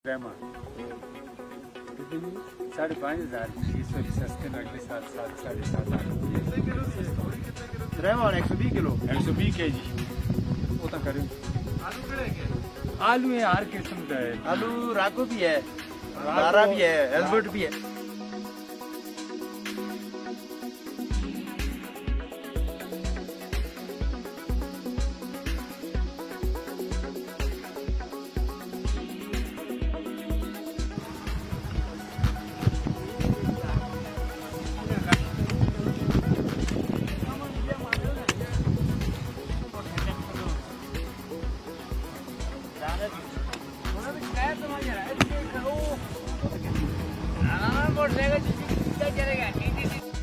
5,500 सस्ते अगले साल 7,500 120 किलो 120 kg वो तो करें। आलू है हर किस्म का है, आलू राको भी है, लारा भी है, एल्बर्ट भी है।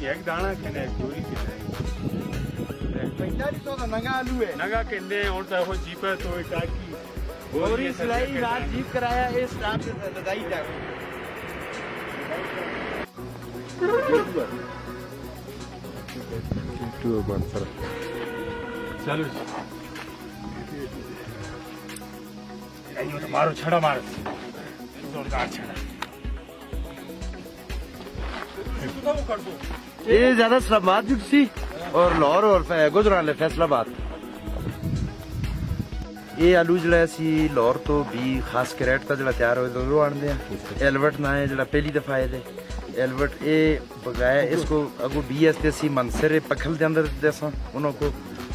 एक दाना कहने एक बोरी कहने 45 का नंगा आलू है, नगा कहने और तो हो जीपा तो टाकी बोरी सिलाई रात जीप कराया इस रात से लगाई था। चलो मारो छड़ा मारो जोरदार छड़ा ये ज्यादा इस्लामाबाद भी सी और लाहौर और गुजरात फैसलाबाद ये आलू जड़ा सी लाहौर तो भी खास कैरेट का जड़ा तैयार हो तो आने एलबर्ट ना है जड़ा पहली दफा है एलबर्ट ये बगाया इसको अगो B S C Mansar Pakhal के अंदर देसा उनको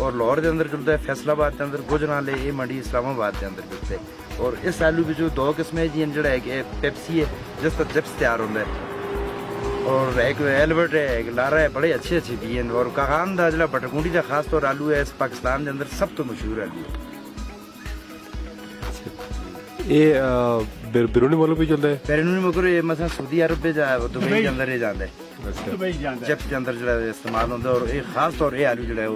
और लाहौर के अंदर चलता है, फैसलाबाद के अंदर गुजरात ये मंडी इस्लामाबाद के अंदर चलता है। और इस आलू की जो दो किस्में जी जड़ा है पेप्सी है जिसका चिप्स तैयार होता है और एक एल्बर्ट है एक लारा है, बड़े अच्छे भी हैं। और कागान का जरा बटकुंडी का खास तौर आलू है इस पाकिस्तान के अंदर सब तो मशहूर आलू है। ये बैरूनी मुल्क भी चलता है, बैरूनी मुल्क मतलब सऊदी अरब पे दुबई के अंदर ही जाता है, चिप्स के अंदर जरा इस्तेमाल होता है। और एक खास तौर ये आलू जड़ा है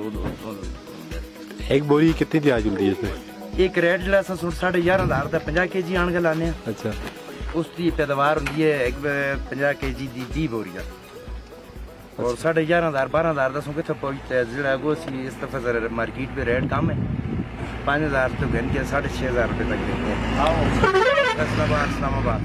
एक बोरी कितनी तैयार चलती है इसमें? एक रेट जरा 11,500 का 50 kg आन के लाने। अच्छा, उसकी पैदावार होती है 50 kg की 20 बोरियां और 11,500 12,000 दसों कितने पहुंचता है जरा वो इस दफा मार्केट पे रेट कम है 5,000 तो घन के 6,500 रुपये तक देते हैं। इस्लामाबाद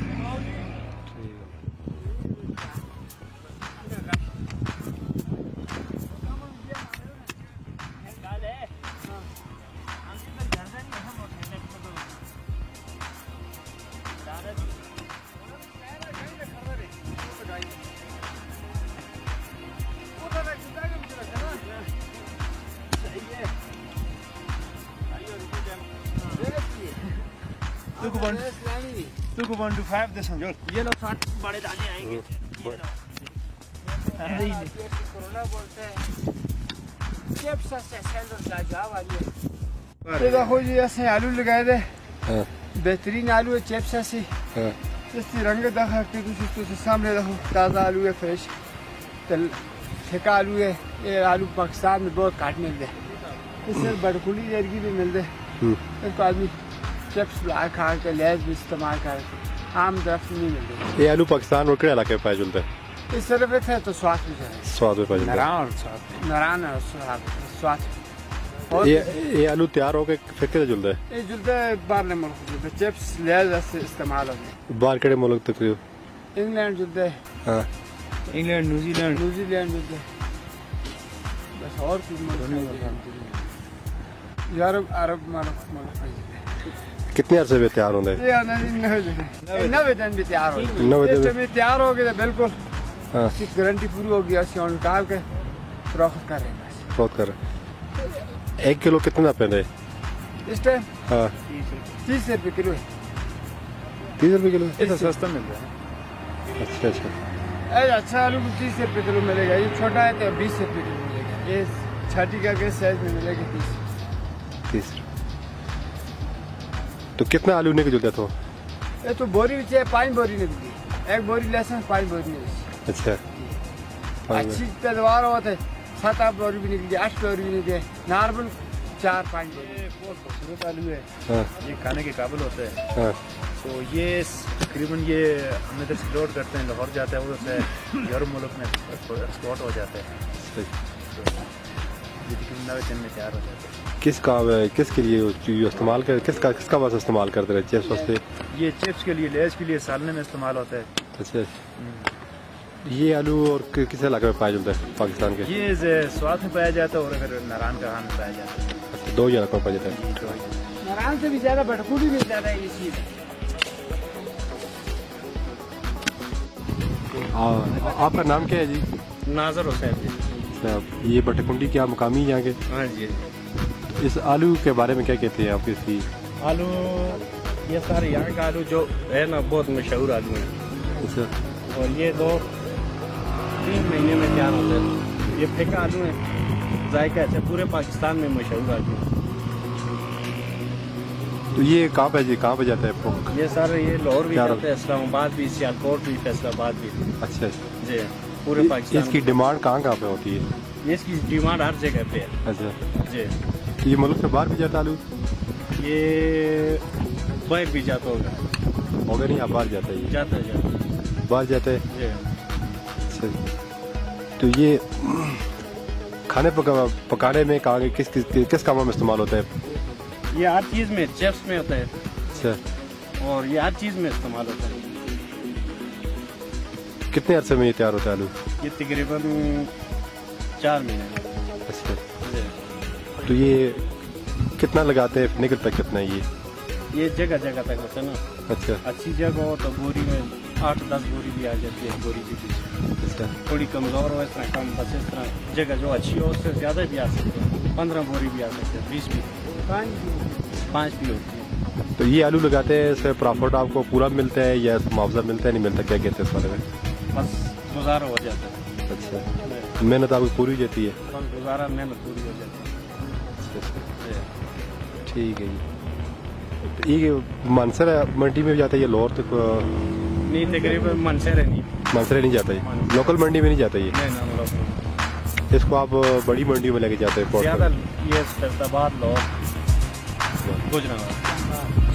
तुको 1 to 5 दे समझो ये लोग 60 बड़े दाने आएंगे। कोरोना बोलते हैं चिप्स से सैंडल लाजवाब आलू है। ये देखो जी ऐसे आलू लगाए थे, बेहतरीन आलू है चिप्स से इसकी रंग देखा कि कुछ इसको सामने देखो ताज़ा आलू है फ्रेश ठेका आलू है। ये आलू पाकिस्तान में बहुत काट मिलते हैं, इससे बड़कुली जरगी भी मिलते हैं। इसको आदमी चिप्स ला खा के लेज भी इस्तेमाल कर आम दरख्त नहीं मिलते। ये आलू पाकिस्तान और किस इलाके में पाया चलता है? इस तरफ है तो स्वाद भी है, स्वाद में पाया चलता है, नारायण और स्वाद। और ये आलू तैयार होकर फिर किधर चलता है? ये जुलता है बाहर मुल्क जुलता है, चिप्स लेज से इस्तेमाल होते हैं। बाहर केड़े मुल्क तकरीबन? इंग्लैंड जुलता है, हाँ इंग्लैंड न्यूजीलैंड जुलता है बस। और कुछ यूरोप अरब मुल्क कितने अरसे में तैयार होता है? 90 दिन भी तैयार हो, 90 दिन में तैयार हो गया बिल्कुल गारंटी पूरी हो गया। निकाल के फरोख्त कर रहे हैं, बहुत कर 1 किलो कितना पैदा है इस टाइम? हाँ 30 रुपये किलो है। 30 रुपये किलो ये सस्ता मिल रहा है। अच्छा अच्छा, अच्छा आलू 30 रुपये किलो मिलेगा, ये छोटा है तो 20 रुपये किलो मिलेगा, ये छाटी का साइज में मिलेगा 30। तो कितना आलू निकल जाता था? ये तो बोरी भी चाहिए 5 बोरी निकलती, 1 बोरी लहसुन 5 बोरी निकलती। अच्छा, अच्छी पैदावार होता है 7-8 बोरी भी निकलती, 8 बोरी भी निकलती है, नॉर्मल 4-5 बोरी। बहुत खूबसूरत आलू है, हाँ ये खाने के काबिल होता है। हाँ तो ये तकरीबन ये हम इधर से लोड करते हैं, लाहौर जाता है, उधर से यूरोप मुल्क में एक्सपोर्ट हो जाता है। ये तकरीबन 90 दिन में तैयार हो जाता है। किस काम है, किसके लिए इस्तेमाल कर, किसका वास्ते इस्तेमाल करते रहे? चिप्स वास्ते ये चिप्स के लिए, लेज के लिए, सालने में इस्तेमाल होता है। अच्छा, ये आलू और किस इलाके में पाया जाता है पाकिस्तान के? ये स्वाद में पाया जाता है और फिर नारायण का खान में पाया जाता है। अच्छा, 2 इलाकों में पाया जाता है। नारायण से भी ज्यादा बटकुली भी ज्यादा है ये चीज। आपका नाम क्या है जी? नाजर हुसैन जी। ये बटकुंडी क्या मुकामी यहाँ के? हाँ जी। इस आलू के बारे में क्या कहते हैं आप? इसकी आलू, ये सारे यहाँ का आलू जो है ना बहुत मशहूर आलू है। अच्छा, और ये 2-3 महीने में तैयार होते हैं। ये फेंका आलू है, जायका अच्छा, पूरे पाकिस्तान में मशहूर आलू है। तो ये कहाँ पे जी, कहाँ पे जाता है? ये सारे ये लाहौर भी जाते हैं, इस्लामाबाद भी, सियालकोट भी, फैसलाबाद भी। अच्छा जी, पूरे पाकिस्तान। इसकी डिमांड कहाँ कहाँ पे होती है? ये इसकी डिमांड हर जगह पे है। अच्छा, जी, ये मुल्क से बाहर भी जाता आलू? ये बाहर भी जाता होगा। होगा नहीं, आप बाहर जाता है ये? जाता है बाहर जाता है। जी। अच्छा, तो ये खाने पकाने में कहाँ किस कामों में इस्तेमाल होता है? ये हर चीज़ में, चिप्स में होता है। अच्छा, और ये हर चीज़ में इस्तेमाल होता है। कितने अरसे में ये तैयार होता है आलू? ये तकरीबन 4 महीने। अच्छा, जी। तो ये कितना लगाते हैं, निकलता कितना है ये जगह जगह तक होता है ना। अच्छा, अच्छी जगह हो तो बोरी में 8-10 बोरी भी आ जाती है, बोरी के पीछे। अच्छा, थोड़ी कमज़ोर हो इस तरह कम, बस इस तरह जगह जो अच्छी हो उससे ज़्यादा भी आ सकते हैं। 15 बोरी भी आ सकते हैं, 20 भी, 5 भी होती है। तो ये आलू लगाते हैं, इससे प्रॉफिट आपको पूरा मिलता है या मुआवजा मिलता है, नहीं मिलता? क्या कहते हैं इस बारे में? बस गुजारा हो जाता है। अच्छा, मेहनत आपकी पूरी हो जाती है? बस गुजारा, मेहनत पूरी हो जाती अच्छा, है। ठीक है जी। ये मानसर मंडी में भी जाता है ये लाहौर तक? नहीं, तकरीबन मनसर है नहीं। मानसर नहीं जाता है, लोकल मंडी में नहीं जाता ये? नहीं ना, मतलब इसको आप बड़ी मंडी में लेके जाते हैं? ज़्यादा ये फैसलाबाद, लाहौर, गुजरात।